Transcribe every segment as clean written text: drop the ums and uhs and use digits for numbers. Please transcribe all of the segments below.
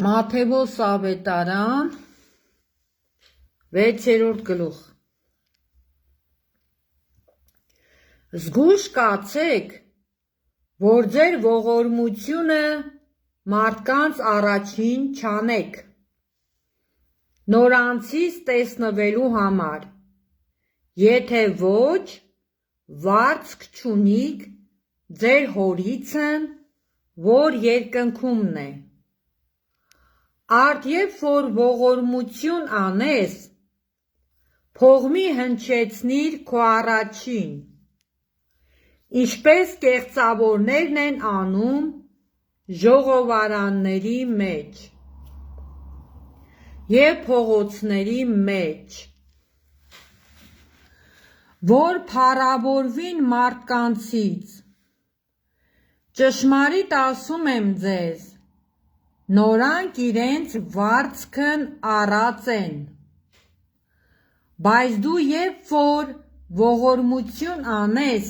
Մաթեոս ավետարան 6-րդ գլուխ Զգույշ կացեք, որ ձեր ողորմությունը մարդկանց առաջին չանեք, նորանցից տեսնվելու համար, եթե ոչ, վարձք չունիք ձեր հորիցն, որ երկնքումն է, արդ երբ որ ողորմություն անես, փողմի հնչեցնիր քո առաջին, ինչպես կեղծավորներն են անում ժողովարանների մեջ և փողոցների մեջ, որ փառավորվին մարդկանցից, ճշմարիտ ասում եմ ձեզ, նորանք իրենց վարձքն առած են, բայց դու երբ որ ողորմություն անես,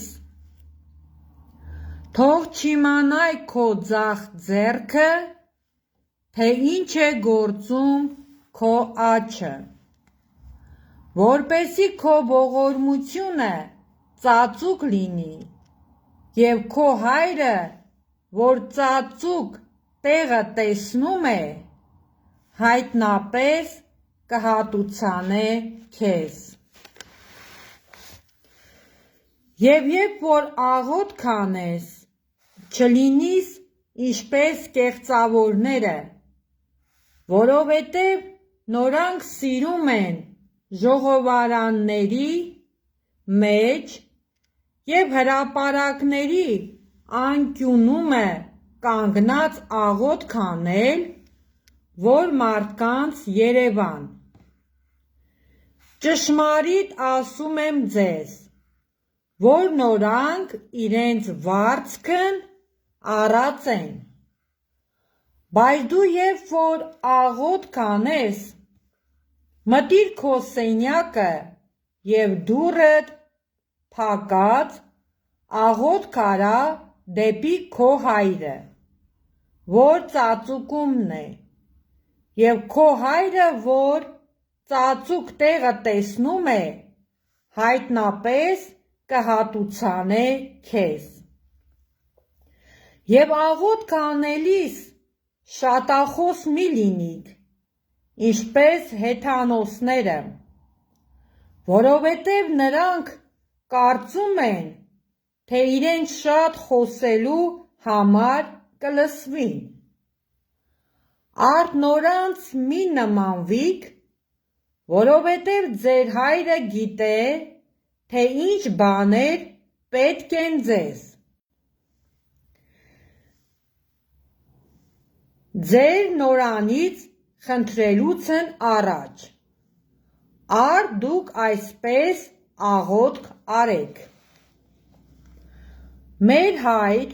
թող չիմանա քո ձախ ձեռքը, թե ինչ է գործում քո աջը, որպեսզի քո ողորմությունը ծածուկ լինի, և քո հայրը, որ ծածուկ տեղը տեսնում է, հայտնապես կհատուցանե քեզ։ Եվ երբ որ աղոթք անես, չլինիս ինչպես կեղծավորները, որովհետև նորանք սիրում են ժողովարանների մեջ և հրապարակների անկյունում կանգնած աղոթք անել, որ մարդկանց երևան։ Ճշմարիտ ասում եմ ձեզ, որ նորանք իրենց վարձքն առած են, բայց դու երբ որ աղոթք անես, մտիր քո սենյակը և դուռդ փակած աղոթք արա դեպի քո հայրը, որ ծածուկումն է, և քո հայրը, որ ծածուկ տեղը տեսնում է, հայտնապես կհատուցանե քեզ։ Եվ աղոթք անելիս շատախոս մի լինիք, ինչպես հեթանոսները, որովհետև նրանք կարծում են, թե իրենց շատ խոսելու համար կլսվին։ Արդ նորանց մի նմանվիք, որովհետև ձեր հայրը գիտե, թե ինչ բաներ պետք են ձեզ։ Ձեր նորանից խնդրելուցն առաջ, արդ դուք այսպես աղոթք արեք. Մեր Հայր,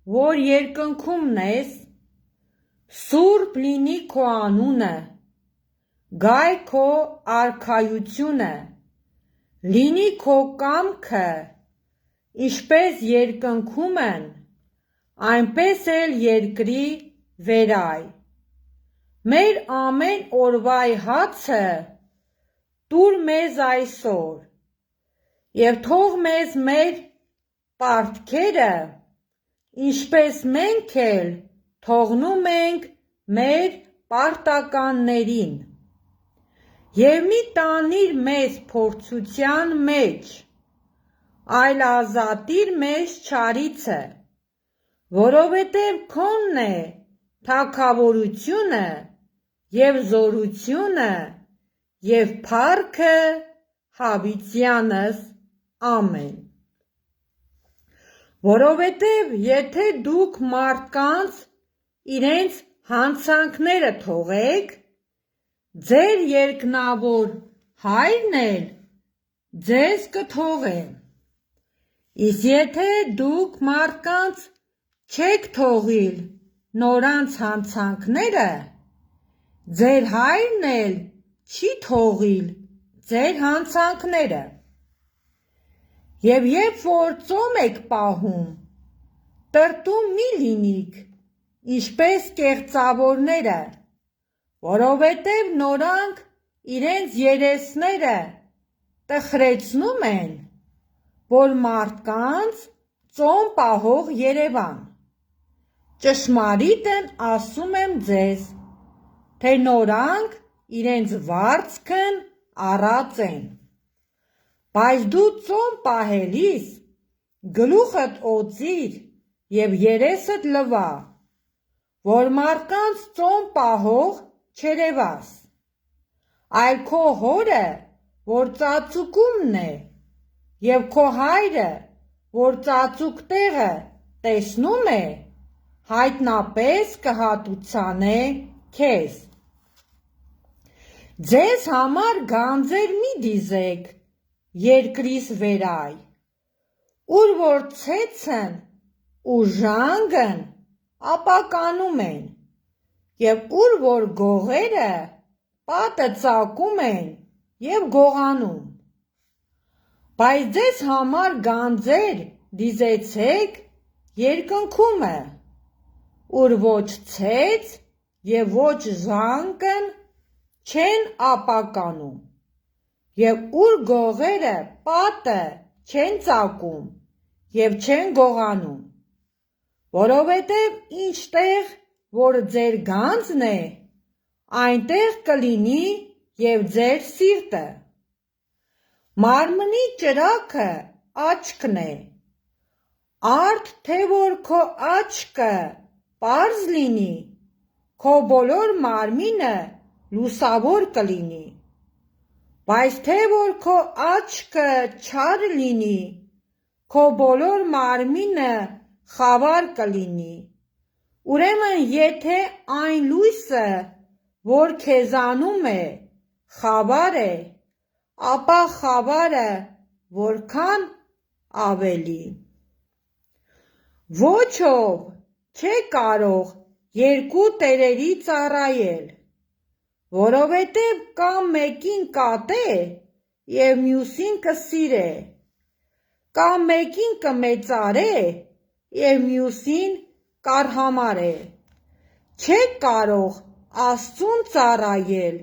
որ երկնքումն ես, սուրբ լինի քո անունը, գայ քո արքայությունը, լինի քո կամքը, ինչպես երկնքումն, այնպես էլ երկրի վերայ, մեր ամեն օրվայ հացը տուր մեզ այսօր, և թող մեզ մեր պարտքերը, ինչպես մենք էլ թողնում ենք մեր պարտականներին, և մի տանիր մեզ փորձության մեջ, այլ ազատիր մեզ չարիցը, որովհետև քոնն է թագավորությունը և զորությունը և փառքը հավիտյանս ամեն։ Որովհետև եթե դուք մարդկանց իրենց հանցանքները թողեք, ձեր երկնավոր Հայրն էլ ձեզ կթողե, իսկ եթե դուք մարդկանց չեք թողիլ նորանց հանցանքները, ձեր Հայրն էլ չի թողիլ ձեր հանցանքները։ Եվ երբ որ ծոմ եք պահում, տրտում մի լինիք, ինչպես կեղծավորները, որովհետև նորանք իրենց երեսները տխրեցնում են, որ մարդկանց ծոմ պահող Երևան։ Ճշմարիտն ասում եմ ձեզ, թե նորանք իրենց վարձքն առած են։ Բայց դու ծոմ պահելիս գլուխդ օծիր և երեսդ լվա, որ մարդկանց ծոմ պահող չերևաս, այլ քո հորը, որ ծածուկումն է, և քո հայրը, որ ծածուկ տեղը տեսնում է, հայտնապես կհատուցանե քեզ։ Ձեզ համար գանձեր մի դիզեք երկրիս վերայ, ուր որ ցեցն ու ժանգն ապականում են, և ուր որ գողերը պատը ծակում են և գողանում։ Բայց ձեզ համար գանձեր դիզեցեք երկնքումը, ուր ոչ ցեց և ոչ ժանգն չեն ապականում, և ուր գողերը պատը չեն ծակում և չեն գողանում, որովհետև ինչտեղ, որ ձեր գանձն է, այնտեղ կլինի և ձեր սիրտը։ Մարմնի ճրագը աչքն է, արդ թե որ քո աչքը պարզ լինի, քո բոլոր մարմինը լուսավոր կլինի, բայց թե որ քո աչքը չար լինի, քո բոլոր մարմինը խավար կլինի։ Ուրեմն եթե այն լույսը, որ քեզանում է, խավար է, ապա խավարը որքան ավելի։ Ոչ ով չէ կարող երկու տերերի ծառայել, որովհետև կամ մեկին կատե և մյուսին կսիրե, կամ մեկին կմեծարե և մյուսին կարհամարե։ Չեք կարող Աստծուն ծառայել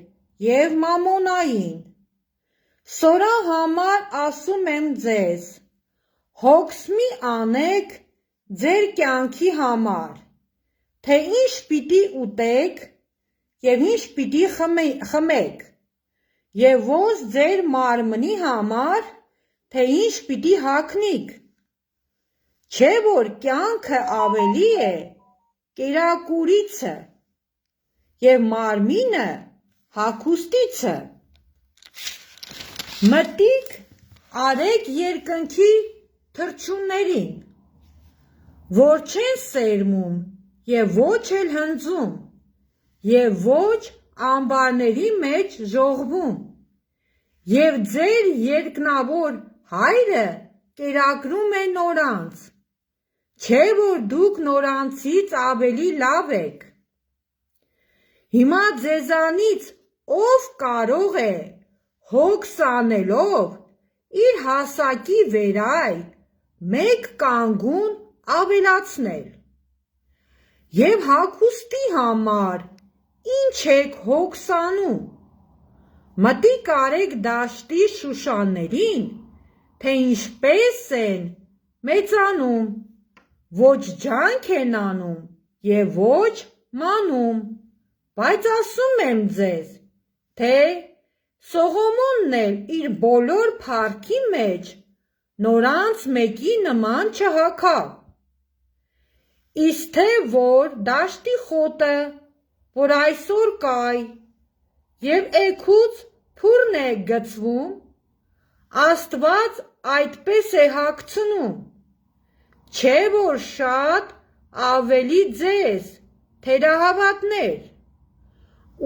և Մամոնային։ Սրա համար ասում եմ ձեզ, հոգս մի անեք ձեր կյանքի համար, թե ինչ պիտի ուտեք և ինչ պիտի խմեք, և ոնց ձեր մարմնի համար, թե ինչ պիտի հագնիք։ Չէ՞ որ կյանքը ավելի է կերակուրիցը, և մարմինը հագուստիցը։ Մտիկ արեք երկնքի թռչուններին, որ չեն սերմում և ոչ էլ հնձում, և ոչ ամբարների մեջ ժողվում, և ձեր երկնավոր Հայրը կերակրում է նորանց։ Չէ՞ որ դուք նորանցից ավելի լավ եք։ Հիմա ձեզանից ով կարող է հոգս անելով իր հասակի վերայ մեկ կանգուն ավելացնել։ Եվ հագուստի համար ինչ եք հոգս անում։ Մտիկ արեք դաշտի շուշաններին, թե ինչպես են մեծանում, ոչ ջանք են անում և ոչ մանում, բայց ասում եմ ձեզ, թե Սողոմոնն էլ իր բոլոր փառքի մեջ նորանց մեկի նման չհագավ։ Իսկ թե որ դաշտի խոտը, որ այսօր կայ և էգուց փուռն է գցվում, Աստված այդպես է հագցնում, չէ՞ որ շատ ավելի ձեզ, թերահավատներ։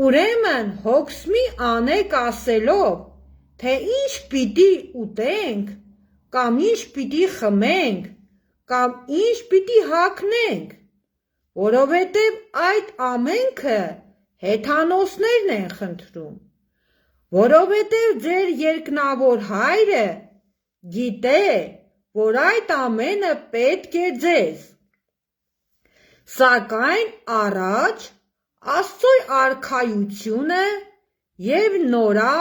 Ուրեմն հոգս մի անեք ասելով, թե ինչ պիտի ուտենք, կամ ինչ պիտի խմենք, կամ ինչ պիտի հագնենք, որովհետև այդ ամենքը հեթանոսներն են խնդրում, որովհետև ձեր երկնավոր Հայրը գիտե, որ այդ ամենը պետք է ձեզ։ Սակայն առաջ Աստծո արքայությունը և նորա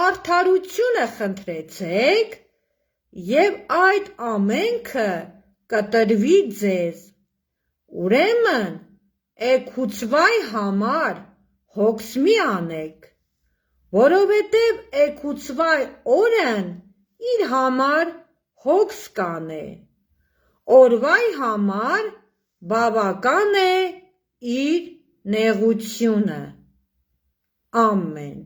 արդարությունը խնդրեցեք, և այդ ամենքը կտրվի ձեզ։ Ուրեմն էգուցվայ համար հոգս մի անեք, որովհետև էգուցվայ օրն իր համար հոգս կանե, օրվայ համար բավական է իր նեղությունը։ Ամեն։